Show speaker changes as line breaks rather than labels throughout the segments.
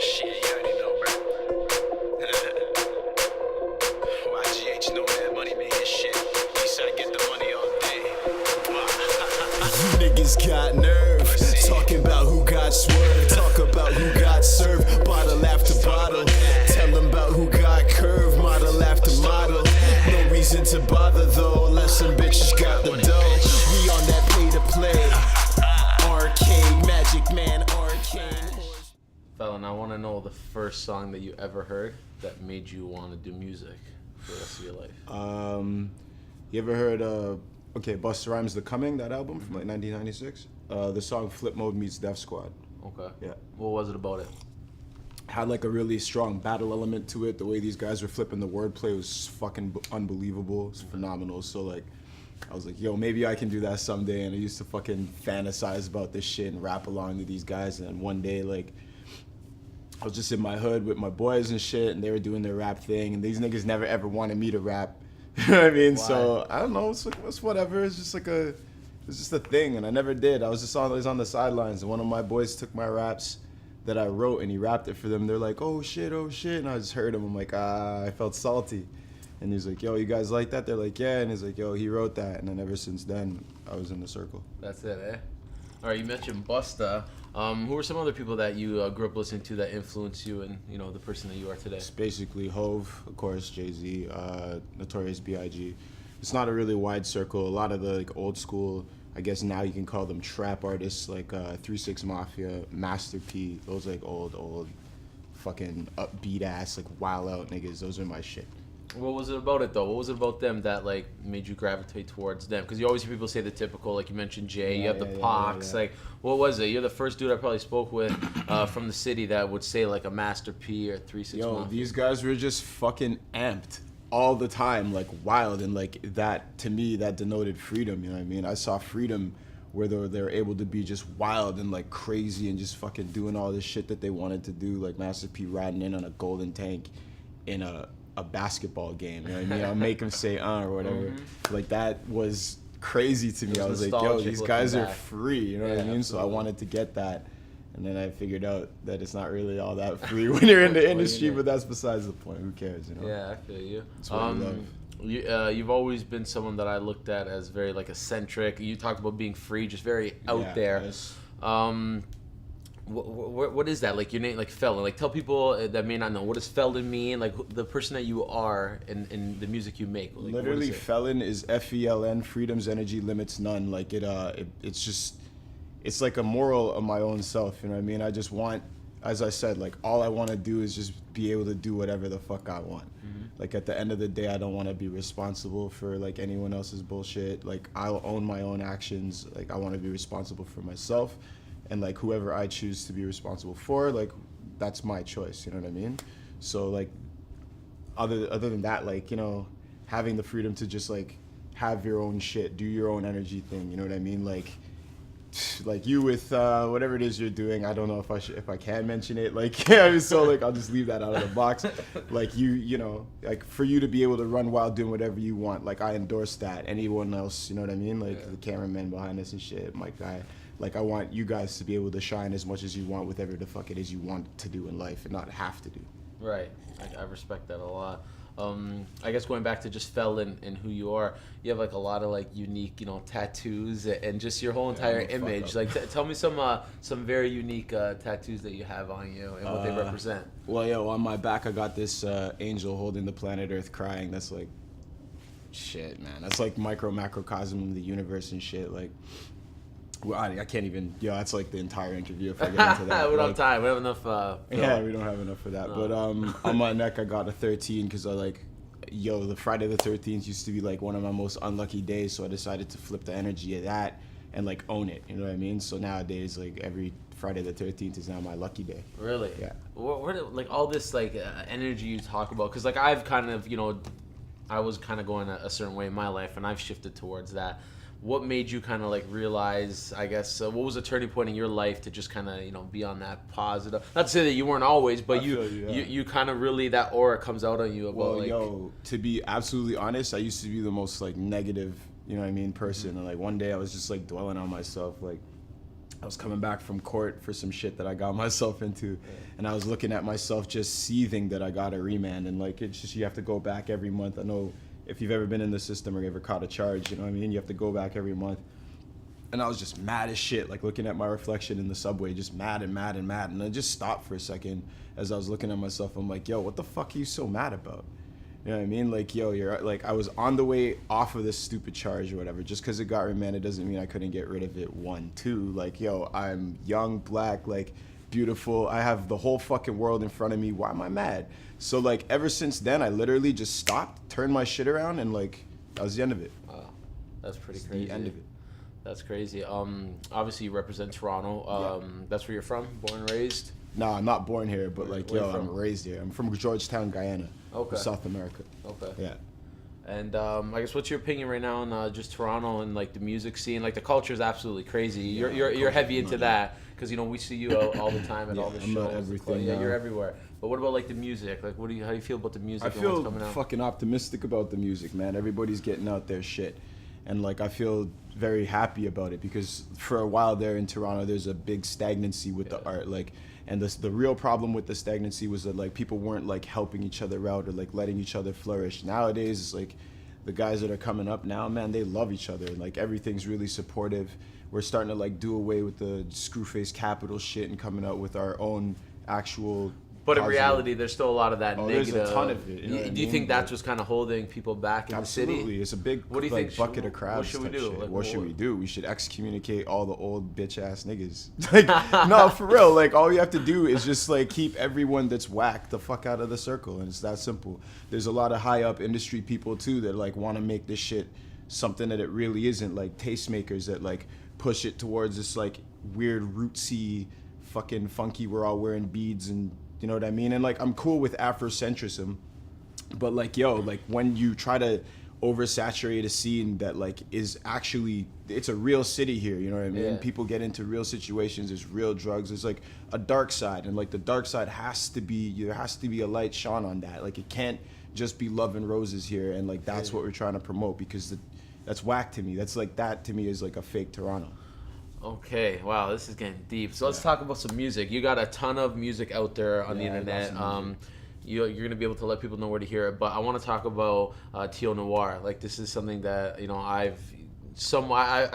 Shit, you already know, bro. YGH, you know that money making shit. Eastside get the money all day.
You niggas got nerve, talking about who got swerved, talk about who got served, bottle after bottle, tell them about who got curved, model after model, no reason to bother though, unless some bitches got the dough, we on that pay to play, arcade, magic man, arcade.
F.E.L.N, I want to know the first song that you ever heard that made you want to do music for the rest of your life.
You ever heard Busta Rhymes' The Coming, that album from like 1996? The song Flip Mode meets Def Squad.
Okay.
Yeah.
What was it about it?
Had like a really strong battle element to it. The way these guys were flipping the wordplay was fucking unbelievable. It's phenomenal. So like, I was like, yo, maybe I can do that someday. And I used to fucking fantasize about this shit and rap along to these guys. And then one day, like, I was just in my hood with my boys and shit, and they were doing their rap thing. And these niggas never ever wanted me to rap. You know what I mean?
Why?
So I don't know. It's whatever. It's just a thing, and I never did. I was always on the sidelines, and one of my boys took my raps that I wrote, and he rapped it for them. They're like, oh shit, and I just heard him. I'm like, I felt salty, and he's like, yo, you guys like that? They're like, yeah, and he's like, yo, he wrote that, and then ever since then, I was in the circle.
That's it, eh? All right, you mentioned Busta. Who are some other people that you grew up listening to that influenced you and, you know, the person that you are today?
It's basically Hove, of course, Jay-Z, Notorious B.I.G. It's not a really wide circle. A lot of the like old school, I guess now you can call them trap artists, like 3 6 Mafia, Master P. Those like old, fucking upbeat ass, like wild out niggas. Those are my shit.
What was it about it though? What was it about them that like made you gravitate towards them? Because you always hear people say the typical, like you mentioned Jay, you have the Pox. Like, what was it? You're the first dude I probably spoke with from the city that would say like a Master P or 3 6
Yo,
Mafia.
these guys were just fucking amped all the time, like wild, and like that to me that denoted freedom. You know what I mean? I saw freedom where they're able to be just wild and like crazy and just fucking doing all this shit that they wanted to do. Like Master P riding in on a golden tank in a basketball game. You know what I mean? I'll make him say or whatever.
Mm-hmm.
Like that was crazy to me. I was like, yo,
nostalgic
these guys are
back.
free. You know what I mean?
Absolutely.
So I wanted to get that. And then I figured out that it's not really all that free when you're in the industry, but that's besides the point. Who cares, you know?
Yeah, I feel you.
That's what we love.
You've always been someone that I looked at as very like eccentric. You talked about being free, just very out there.
Yes.
What is that? Like your name, like F.E.L.N. Like tell people that may not know, what does F.E.L.N mean? Like the person that you are and the music you make. Like,
Literally, F.E.L.N is F.E.L.N, freedom's energy, limits none. Like it's just, it's like a moral of my own self. You know what I mean? I just want, as I said, like all I want to do is just be able to do whatever the fuck I want. Like at the end of the day, I don't want to be responsible for like anyone else's bullshit. Like I'll own my own actions. Like I want to be responsible for myself, and like whoever I choose to be responsible for, like that's my choice. You know what I mean? So like other than that, like, you know, having the freedom to just like have your own shit, do your own energy thing. You know what I mean? Like you with whatever it is you're doing. I don't know if I can mention it. Like yeah, so like I'll just leave that out of the box. Like you know, like for you to be able to run wild doing whatever you want. Like I endorse that. Anyone else, you know what I mean? Like the cameraman behind us and shit, my guy. Like I want you guys to be able to shine as much as you want, whatever the fuck it is you want to do in life, and not have to do.
Right. I respect that a lot. I guess going back to just F.E.L.N and who you are, you have like a lot of like unique, you know, tattoos and just your whole entire image. Like tell me some very unique tattoos that you have on you and what they represent.
Well, yo, on my back I got this angel holding the planet Earth crying. That's like, shit, man. That's like macrocosm of the universe and shit. Like, well, I can't even. Yo, that's like the entire interview if I get into that.
We don't
like,
have time. We have enough.
Yeah, we don't have enough for that.
No.
But on my neck I got a 13 because I like, yo, the Friday the 13th used to be like one of my most unlucky days, so I decided to flip the energy of that and like own it. You know what I mean? So nowadays, like every Friday the 13th is now my lucky day.
Really?
Yeah.
Like all this like energy you talk about, because like I've kind of, you know, I was kind of going a certain way in my life, and I've shifted towards that. What made you kind of like realize, I guess, what was a turning point in your life to just kind of, you know, be on that positive? Not to say that you weren't always, but you kind of really, that aura comes out on you about
well,
like.
yo, to be absolutely honest, I used to be the most like negative, you know what I mean, person. And like one day I was just like dwelling on myself, like I was coming back from court for some shit that I got myself into, and I was looking at myself just seething that I got a remand, and like it's just you have to go back every month. I know if you've ever been in the system or you ever caught a charge, you know what I mean. You have to go back every month, and I was just mad as shit, like looking at my reflection in the subway, just mad and mad and mad, and I just stopped for a second as I was looking at myself. I'm like, yo, what the fuck are you so mad about? You know what I mean? Like, yo, you're like, I was on the way off of this stupid charge or whatever. Just because it got remanded doesn't mean I couldn't get rid of it. 1, 2, like, yo, I'm young, black, like, beautiful. I have the whole fucking world in front of me. Why am I mad? So, like, ever since then, I literally just stopped, turned my shit around, and, like, that was the end of it.
Wow. That's pretty
It's
crazy.
the end of it.
That's crazy. Obviously you represent Toronto. That's where you're from, born and raised?
Nah, I'm not born here, but, like,
Where
yo,
you from?
I'm raised here. I'm from Georgetown, Guyana.
Okay.
South America.
Okay.
Yeah.
And I guess what's your opinion right now on just Toronto and like the music scene? Like the culture is absolutely crazy. You're heavy into that because you know we see you out all the time at all the
I'm
shows.
at everything
Yeah,
now.
you're everywhere. But what about like the music? Like how do you feel about the music?
I
and what's
feel
coming out?
fucking optimistic about the music, man. Everybody's getting out their shit. And like I feel very happy about it because for a while there in Toronto there's a big stagnancy with the art, like, and the real problem with the stagnancy was that like people weren't like helping each other out or like letting each other flourish. Nowadays it's like the guys that are coming up now, man, they love each other, like everything's really supportive. We're starting to like do away with the Screwface Capital shit and coming out with our own actual.
But in
positive-
reality, there's still a lot of that negative.
There's a ton of it. You know what I
Do you
mean?
think that's what's kind of holding people back in the city?
Absolutely, it's a big
What do you
like,
think?
bucket of crabs.
What should we
type
do?
shit.
Like,
what should
what-
we do? We should excommunicate all the old bitch ass niggas. Like, no, for real. Like, all you have to do is just like keep everyone that's whack the fuck out of the circle, and it's that simple. There's a lot of high up industry people too that like want to make this shit something that it really isn't. Like tastemakers that like push it towards this like weird rootsy, fucking funky. We're all wearing beads and. You know what I mean? And like I'm cool with Afrocentrism, but like yo, like when you try to oversaturate a scene that like is actually it's a real city here, you know what I mean?
Yeah.
People get into real situations, there's real drugs, there's like a dark side, and like the dark side has to be there has to be a light shone on that. Like it can't just be love and roses here, and like that's what we're trying to promote because that's whack to me. That's like that to me is like a fake Toronto.
Okay, wow, this is getting deep. So let's talk about some music. You got a ton of music out there on the
Yeah, I got
internet.
some music.
You're gonna be able to let people know where to hear it. But I want to talk about Tio Noir. Like this is something that you know I've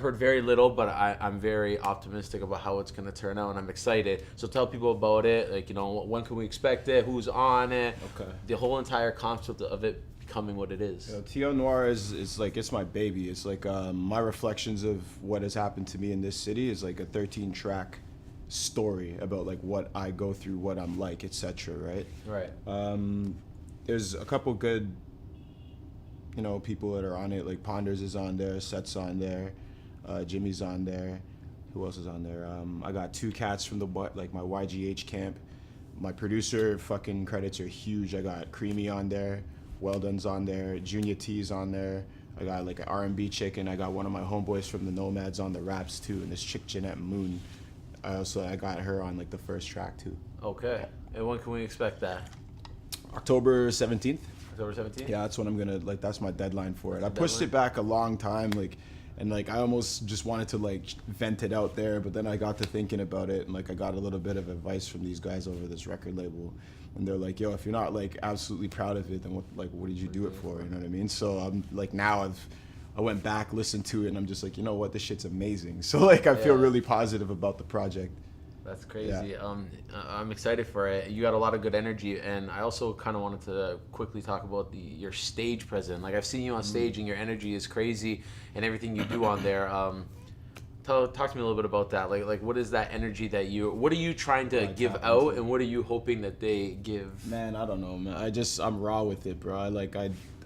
heard very little, but I'm very optimistic about how it's gonna turn out, and I'm excited. So tell people about it. Like you know, when can we expect it? Who's on it?
Okay.
The whole entire concept of it becoming what it is.
Tio Noir is like it's my baby. It's like my reflections of what has happened to me in this city is like a 13-track story about like what I go through, what I'm like, etc. Right?
Right.
There's a couple good, you know, people that are on it. Like Ponders is on there, Set's on there, Jimmy's on there. Who else is on there? I got 2 cats from the like my YGH camp. My producer fucking credits are huge. I got Creamy on there. Well Done's on there, Junior T's on there. I got like an R&B chick, and I got one of my homeboys from the Nomads on the raps too, and this chick Jeanette Moon. I got her on like the first track too.
Okay. And when can we expect that?
October 17th.
October 17th?
Yeah, that's when I'm gonna like. That's my deadline for it. I
That's the
pushed
deadline?
it back a long time, like, and like I almost just wanted to like vent it out there, but then I got to thinking about it, and like I got a little bit of advice from these guys over this record label, and they're like, "Yo, if you're not like absolutely proud of it, then what did you do it for?" You know what I mean? So I'm like now I went back, listened to it, and I'm just like, you know what, this shit's amazing. So like I feel
Yeah.
really positive about the project.
That's crazy. I'm excited for it. You got a lot of good energy, and I also kind of wanted to quickly talk about your stage presence. Like I've seen you on stage, and your energy is crazy, and everything you do on there. Talk to me a little bit about that. Like what is that energy that what are you trying to give
tap
out,
into.
and what are you hoping that they give?
Man, I don't know, man. I'm raw with it, bro.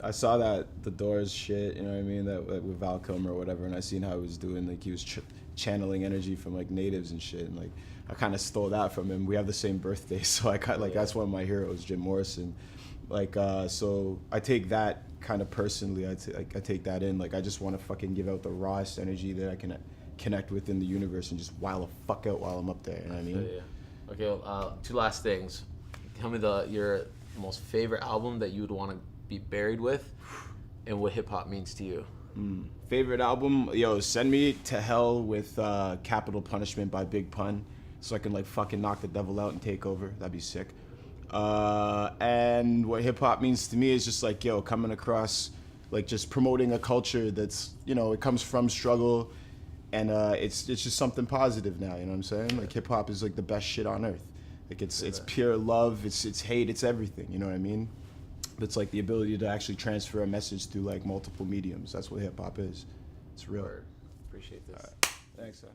I saw that the Doors shit, you know what I mean, that with Val Kilmer or whatever, and I seen how he was doing, like he was channeling energy from like natives and shit, and like I kind of stole that from him. We have the same birthday, so I kind like that's one of my heroes, Jim Morrison. Like so I take that kind of personally. I take that in. Like I just want to fucking give out the rawest energy that I can connect with in the universe and just wow the fuck out while I'm up there. You know what I mean?
Yeah. Okay. 2 last things. Tell me your most favorite album that you would want to be buried with, and what hip hop means to you.
Favorite album? Yo, send me to hell with Capital Punishment by Big Pun, so I can like fucking knock the devil out and take over. That'd be sick. And what hip hop means to me is just like, yo, coming across, like just promoting a culture that's, you know, it comes from struggle, and it's just something positive now. You know what I'm saying? Like hip hop is like the best shit on earth. Like it's pure love. It's hate. It's everything. You know what I mean? It's like the ability to actually transfer a message through like multiple mediums. That's what hip hop is. It's real.
Appreciate this.
Thanks, son.